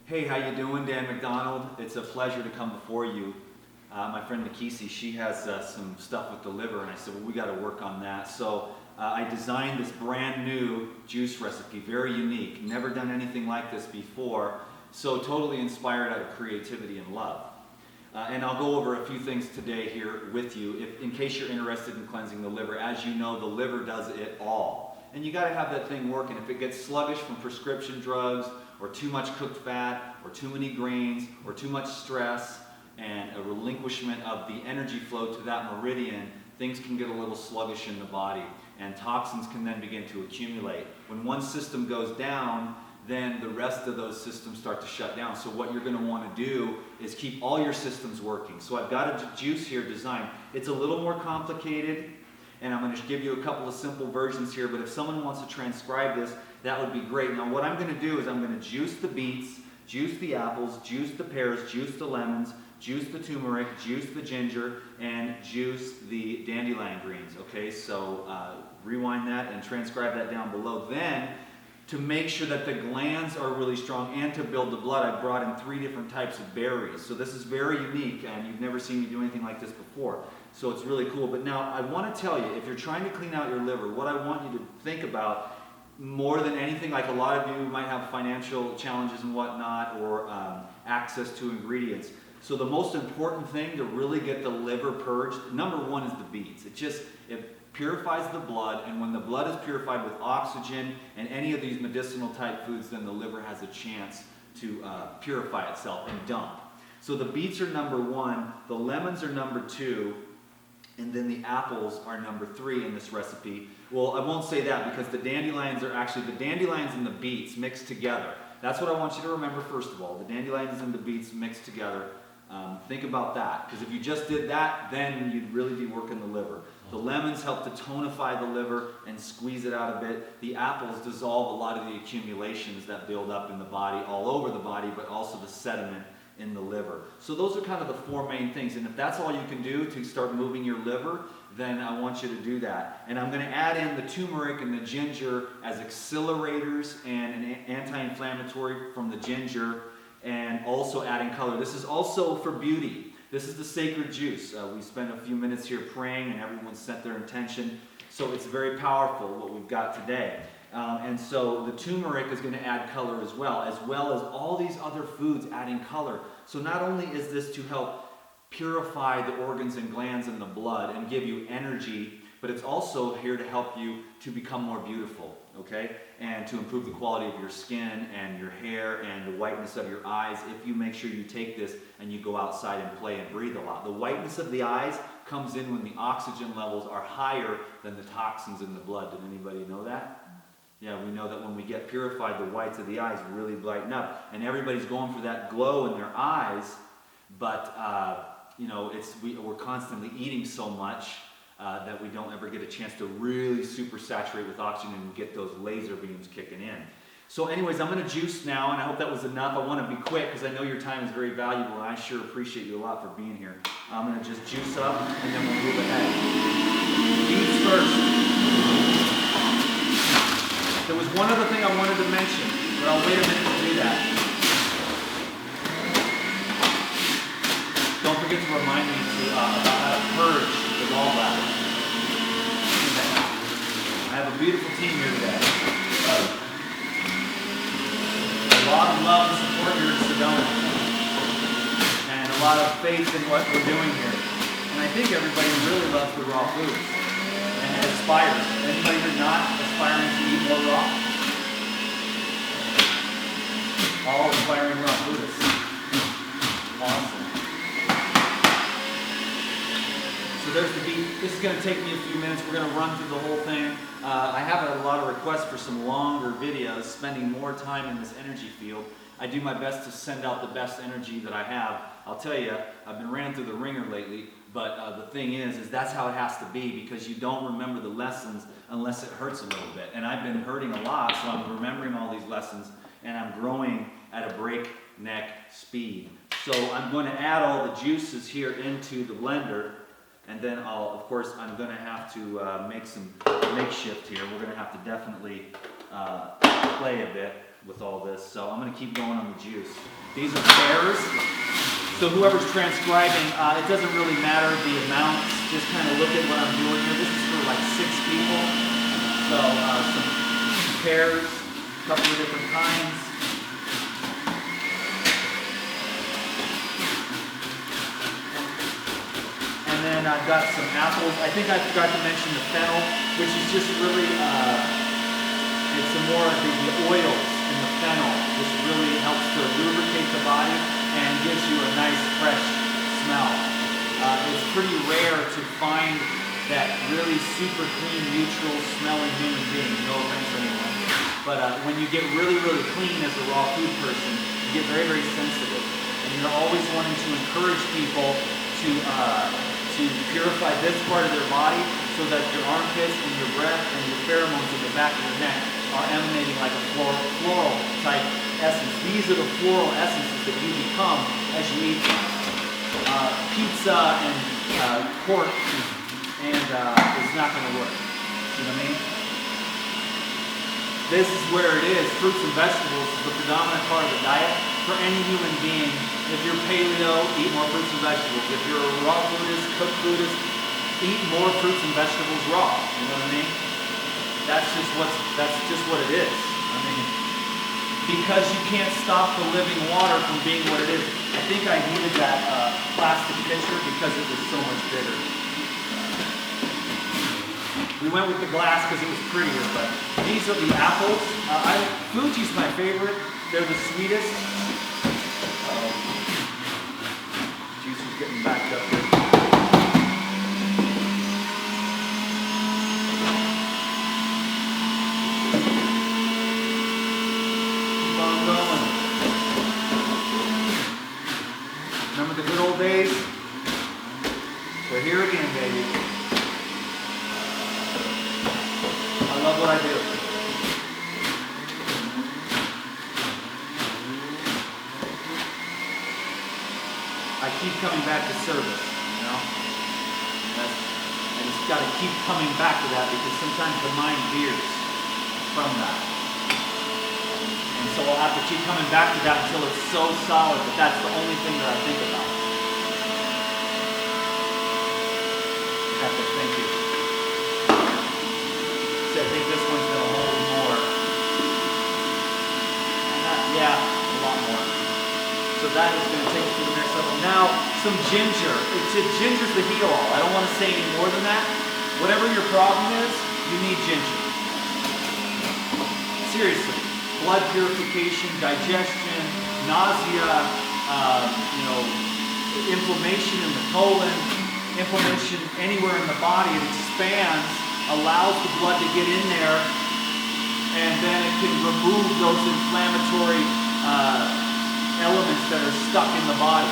Hey, how you doing? Dan McDonald. It's a pleasure to come before you. My friend Nikisi, she has some stuff with the liver, and I said, well, we got to work on that. So I designed this brand new juice recipe, very unique. Never done anything like this before. So totally inspired out of creativity and love. And I'll go over a few things today here with you, in case you're interested in cleansing the liver. As you know, the liver does it all. And you got to have that thing working. If it gets sluggish from prescription drugs, or too much cooked fat, or too many grains, or too much stress, and a relinquishment of the energy flow to that meridian, things can get a little sluggish in the body, and toxins can then begin to accumulate. When one system goes down, then the rest of those systems start to shut down. So what you're going to want to do is keep all your systems working. So I've got a juice here designed. It's a little more complicated, and I'm going to give you a couple of simple versions here, but if someone wants to transcribe this, that would be great. Now what I'm going to do is I'm going to juice the beets, juice the apples, juice the pears, juice the lemons, juice the turmeric, juice the ginger, and juice the dandelion greens. Okay, so rewind that and transcribe that down below. Then, to make sure that the glands are really strong and to build the blood, I brought in 3 different types of berries. So this is very unique, and you've never seen me do anything like this before. So it's really cool. But now I want to tell you, if you're trying to clean out your liver, what I want you to think about more than anything, like a lot of you might have financial challenges and whatnot, or access to ingredients. So the most important thing to really get the liver purged, number 1 is the beets. It purifies the blood, and when the blood is purified with oxygen and any of these medicinal type foods, then the liver has a chance to purify itself and dump. So the beets are number 1, the lemons are number 2, and then the apples are number 3 in this recipe. Well, I won't say that because the dandelions and the beets mixed together. That's what I want you to remember first of all. The dandelions and the beets mixed together. Think about that, because if you just did that, then you'd really be working the liver. The lemons help to tonify the liver and squeeze it out a bit. The apples dissolve a lot of the accumulations that build up in the body, all over the body, but also the sediment in the liver. So those are kind of the 4 main things, and if that's all you can do to start moving your liver, then I want you to do that. And I'm going to add in the turmeric and the ginger as accelerators and an anti-inflammatory from the ginger, and also adding color. This is also for beauty. This is the sacred juice. We spent a few minutes here praying, and everyone set their intention. So it's very powerful what we've got today. And so the turmeric is going to add color as well as all these other foods adding color. So not only is this to help purify the organs and glands in the blood and give you energy, but it's also here to help you to become more beautiful, okay? And to improve the quality of your skin and your hair and the whiteness of your eyes if you make sure you take this and you go outside and play and breathe a lot. The whiteness of the eyes comes in when the oxygen levels are higher than the toxins in the blood. Did anybody know that? Yeah, we know that when we get purified, the whites of the eyes really brighten up. And everybody's going for that glow in their eyes, but we're constantly eating so much that we don't ever get a chance to really super saturate with oxygen and get those laser beams kicking in. So anyways, I'm going to juice now, and I hope that was enough. I want to be quick because I know your time is very valuable, and I sure appreciate you a lot for being here. I'm going to just juice up, and then we'll move ahead. Beets first. There was one other thing I wanted to mention, but I'll wait a minute to do that. Don't forget to remind me about how to purge the gallbladder. I have a beautiful team here today. A lot of love and support here in Sedona. And a lot of faith in what we're doing here. And I think everybody really loves the raw foods. And aspires. Anybody who's not aspiring to eat more raw? All aspiring raw Buddhists. Awesome. So there's the beet. This is going to take me a few minutes. We're going to run through the whole thing. I have a lot of requests for some longer videos, spending more time in this energy field. I do my best to send out the best energy that I have. I'll tell you, I've been ran through the ringer lately, but the thing is that's how it has to be, because you don't remember the lessons unless it hurts a little bit. And I've been hurting a lot, so I'm remembering all these lessons, and I'm growing at a breakneck speed. So I'm going to add all the juices here into the blender, and then I'm going to have to make some makeshift here. We're going to have to definitely play a bit. with all this. So I'm going to keep going on the juice. These are pears. So whoever's transcribing, it doesn't really matter the amounts. Just kind of look at what I'm doing here. This is for like 6 people. So some pears, a couple of different kinds. And then I've got some apples. I think I forgot to mention the fennel, which is just really, it's more of the oils in the fennel. This really helps to lubricate the body and gives you a nice fresh smell. It's pretty rare to find that really super clean, neutral smelling human being. No offense to anyone. But when you get really, really clean as a raw food person, you get very, very sensitive. And you're always wanting to encourage people to purify this part of their body so that your armpits and your breath and your pheromones in the back of your neck are emanating like a floral type essence. These are the floral essences that you become as you eat them. Pizza and pork and it's not going to work. You know what I mean? This is where it is. Fruits and vegetables is the predominant part of the diet for any human being. If you're paleo, eat more fruits and vegetables. If you're a raw foodist, cooked foodist, eat more fruits and vegetables raw. You know what I mean? That's just what it is. I mean, because you can't stop the living water from being what it is. I think I needed that plastic pitcher because it was so much bigger. We went with the glass because it was prettier, but these are the apples. Fuji's my favorite. They're the sweetest. Juice is getting backed up here. Keep on going. Remember the good old days? We're here again, baby. I love what I do. I keep coming back to service, you know? I just got to keep coming back to that because sometimes the mind veers from that. And so I'll have to keep coming back to that until it's so solid that that's the only thing that I think about. Epic, thank you. I think this one's going to hold more. Yeah, a lot more. So that is going to take us to the next level. Now, some ginger. Ginger's the heal-all. I don't want to say any more than that. Whatever your problem is, you need ginger. Seriously. Blood purification, digestion, nausea, inflammation in the colon, inflammation anywhere in the body. It expands, allows the blood to get in there, and then it can remove those inflammatory elements that are stuck in the body.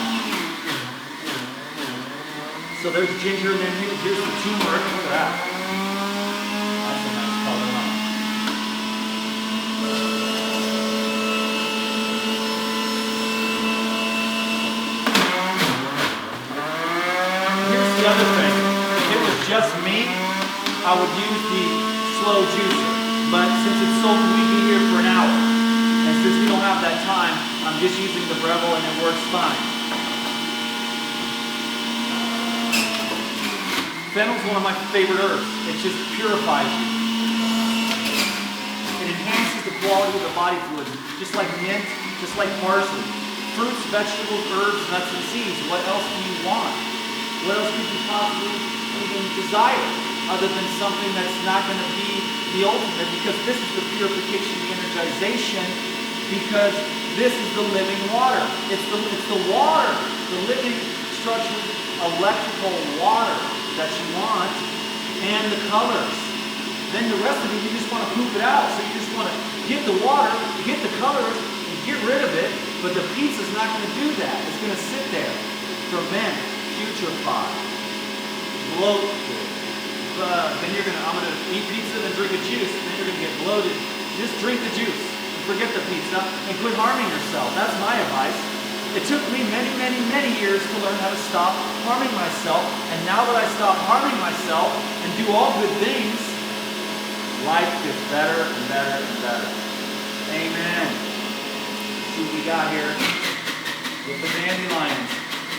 So there's ginger, and then here's the turmeric. Look at that. That's a nice color, huh? Here's the other thing. If it was just me, I would use the slow juicer, but since it's so, we'd be here for an hour, and since we don't have that time, I'm just using the Breville and it works fine. Fennel's one of my favorite herbs. It just purifies you. It enhances the quality of the body fluids, just like mint, just like parsley. Fruits, vegetables, herbs, nuts, and seeds. What else do you want? What else could you possibly even desire? Other than something that's not going to be the ultimate, because this is the purification, the energization, because this is the living water. It's the water, the living structured electrical water that you want, and the colors. Then the rest of it, you just want to poop it out. So you just want to get the water, get the colors, and get rid of it, but the pizza's not going to do that. It's going to sit there, ferment, putrefy, bloat. Then I'm going to eat pizza, then drink a juice, and then you're going to get bloated. Just drink the juice. Forget the pizza, and quit harming yourself. That's my advice. It took me many, many, many years to learn how to stop harming myself, and now that I stop harming myself and do all good things, life gets better and better and better. Amen. See what we got here with the dandelions.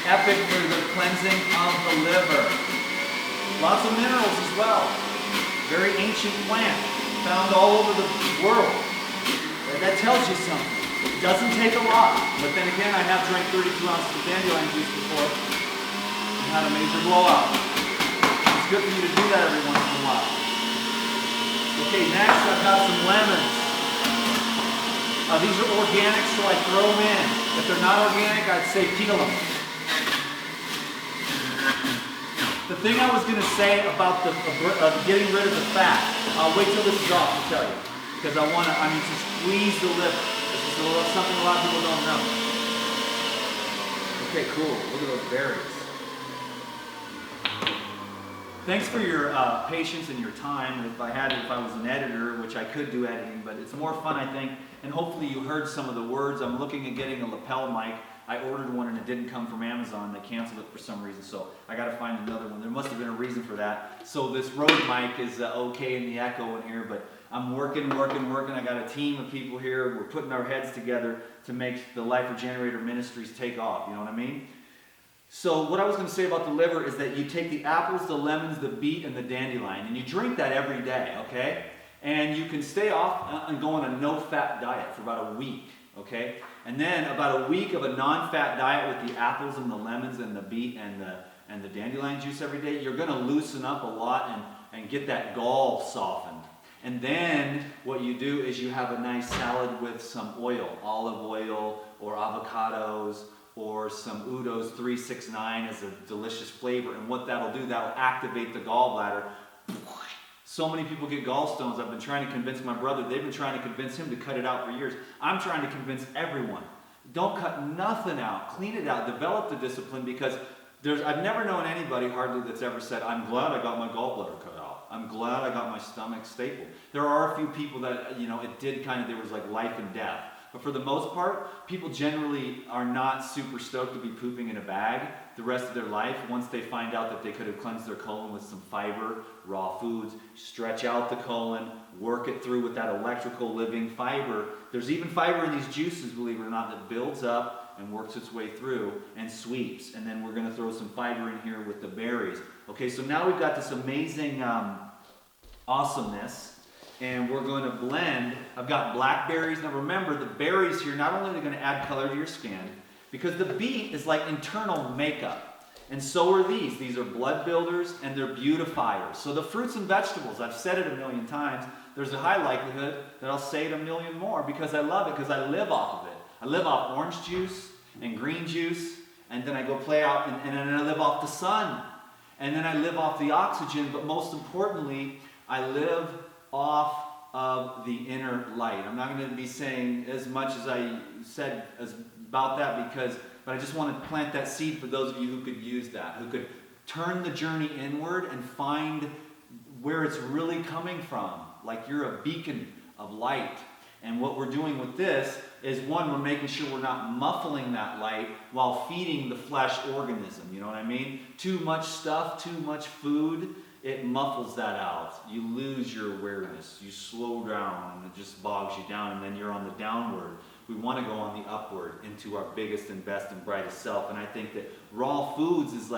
Epic for the cleansing of the liver. Lots of minerals as well. Very ancient plant, found all over the world. That tells you something. It doesn't take a lot. But then again, I have drank 32 ounces of dandelion juice before and had a major blowout. It's good for you to do that every once in a while. Okay, next I've got some lemons. These are organic, so I throw them in. If they're not organic, I'd say peel them. The thing I was going to say about the getting rid of the fat, I'll wait till this is off to tell you. Because I need to squeeze the liver. This is something a lot of people don't know. Okay, cool. Look at those berries. Thanks for your patience and your time. If I was an editor, which I could do editing, but it's more fun, I think. And hopefully you heard some of the words. I'm looking at getting a lapel mic. I ordered one and it didn't come from Amazon. They canceled it for some reason, so I got to find another one. There must have been a reason for that. So this Rode mic is okay in the echo in here, but I'm working. I got a team of people here. We're putting our heads together to make the Life Regenerator Ministries take off. You know what I mean? So what I was going to say about the liver is that you take the apples, the lemons, the beet, and the dandelion, and you drink that every day, okay? And you can stay off and go on a no-fat diet for about a week, okay? And then about a week of a non-fat diet with the apples and the lemons and the beet and the dandelion juice every day, you're going to loosen up a lot and get that gall softened. And then what you do is you have a nice salad with some oil, olive oil or avocados, or some Udo's 369 as a delicious flavor. And what that'll do, that'll activate the gallbladder. So many people get gallstones. I've been trying to convince my brother. They've been trying to convince him to cut it out for years. I'm trying to convince everyone. Don't cut nothing out. Clean it out. Develop the discipline, because I've never known anybody hardly that's ever said, I'm glad I got my gallbladder cut out. I'm glad I got my stomach stapled. There are a few people that, it did there was like life and death. But for the most part, people generally are not super stoked to be pooping in a bag the rest of their life once they find out that they could have cleansed their colon with some fiber, raw foods, stretch out the colon, work it through with that electrical living fiber. There's even fiber in these juices, believe it or not, that builds up and works its way through and sweeps. And then we're going to throw some fiber in here with the berries. Okay, so now we've got this amazing awesomeness. And we're going to blend. I've got blackberries. Now remember, the berries here, not only are they going to add color to your skin, because the beet is like internal makeup. And so are these. These are blood builders and they're beautifiers. So the fruits and vegetables, I've said it a million times, there's a high likelihood that I'll say it a million more because I love it, because I live off of it. I live off orange juice and green juice, and then I go play out, and then I live off the sun. And then I live off the oxygen, but most importantly, I live off of the inner light. I'm not going to be saying as much as I said about that, but I just want to plant that seed for those of you who could use that, who could turn the journey inward and find where it's really coming from. Like you're a beacon of light. And what we're doing with this is, one, we're making sure we're not muffling that light while feeding the flesh organism. You know what I mean? Too much stuff, too much food, it muffles that out. You lose your awareness. You slow down and it just bogs you down, and then you're on the downward. We want to go on the upward into our biggest and best and brightest self. And I think that raw foods is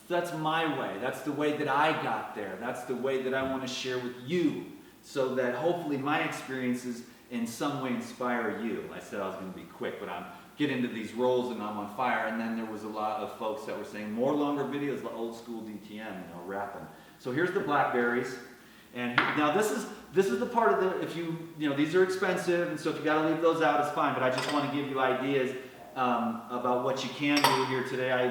that's my way. That's the way that I got there. That's the way that I want to share with you, so that hopefully my experiences in some way inspire you. I said I was going to be quick, but I'm getting into these roles and I'm on fire. And then there was a lot of folks that were saying more longer videos, the old school DTM, rapping. So here's the blackberries. And now this is the part of these are expensive, and so if you got to leave those out, it's fine. But I just want to give you ideas about what you can do here today. I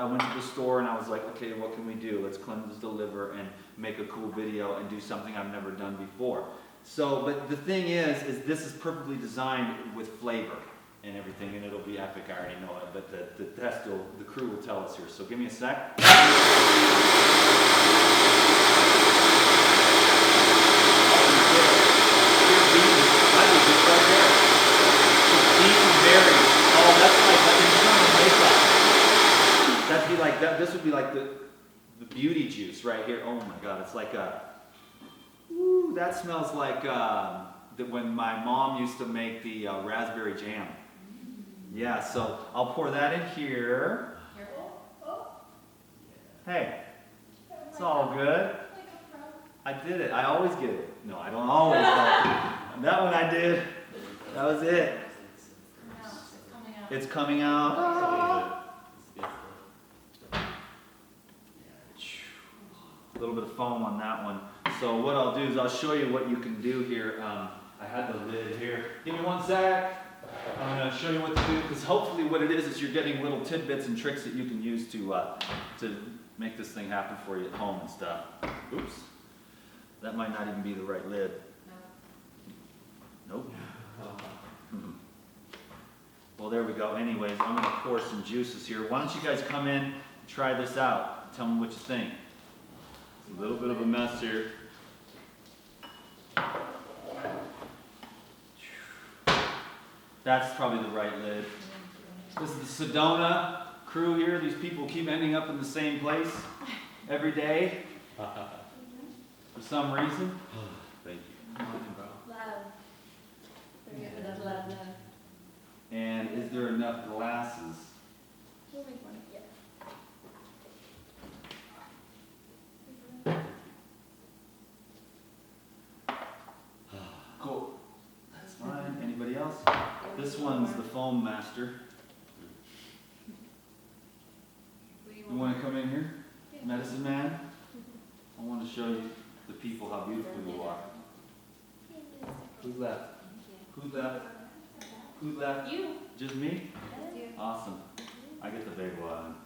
went to the store and I was like, okay, what can we do? Let's cleanse the liver and make a cool video and do something I've never done before. So, but the thing is this is perfectly designed with flavor and everything, and it'll be epic. I already know it, but the crew will tell us here. So give me a sec. This would be like the beauty juice right here. Oh my God, it's like that smells like that when my mom used to make the raspberry jam. Yeah, so I'll pour that in here. Hey, it's all good. I did it. I always get it. No, I don't always get it. That one I did. That was it. It's coming out. A little bit of foam on that one. So what I'll do is I'll show you what you can do here. I had the lid here. Give me one sec. I'm going to show you what to do, because hopefully what it is you're getting little tidbits and tricks that you can use to make this thing happen for you at home and stuff. Oops. That might not even be the right lid. Nope. Well, there we go. Anyways, I'm going to pour some juices here. Why don't you guys come in and try this out? Tell me what you think. It's a little bit of a mess here. That's probably the right lid. This is the Sedona crew here. These people keep ending up in the same place every day for some reason. Thank you. Love. And is there enough glasses? We'll make one, yeah. Cool. That's fine. Anybody else? This one's the foam master. You want to come in here? Medicine man? I want to show you the people how beautiful you are. Who's left? Who's left? Who's left? You. Just me? That's you. Awesome. I get the big one.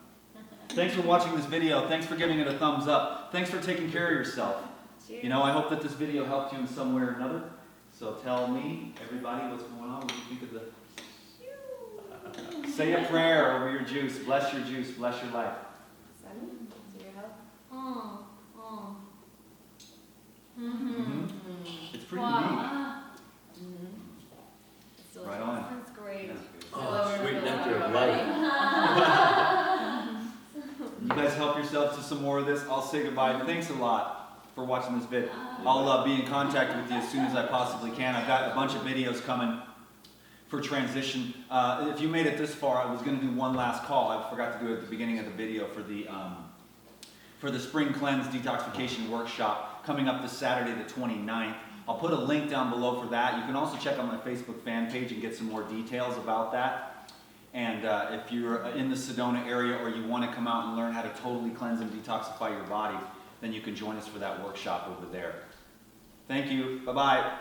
Thanks for watching this video. Thanks for giving it a thumbs up. Thanks for taking care of yourself. Cheers. You know, I hope that this video helped you in some way or another. So tell me, everybody, what's going on. What do you think of the... Say a prayer over your juice. Bless your juice. Bless your life. Sunny, to your help. It's pretty neat. Right on. That's great. Yeah. Oh, sweet nectar of life. You guys help yourselves to some more of this. I'll say goodbye. Thanks a lot for watching this vid. I'll be in contact with you as soon as I possibly can. I've got a bunch of videos coming for transition. If you made it this far, I was going to do one last call. I forgot to do it at the beginning of the video for the Spring Cleanse Detoxification Workshop coming up this Saturday the 29th. I'll put a link down below for that. You can also check out my Facebook fan page and get some more details about that. And if you're in the Sedona area or you want to come out and learn how to totally cleanse and detoxify your body, then you can join us for that workshop over there. Thank you. Bye-bye.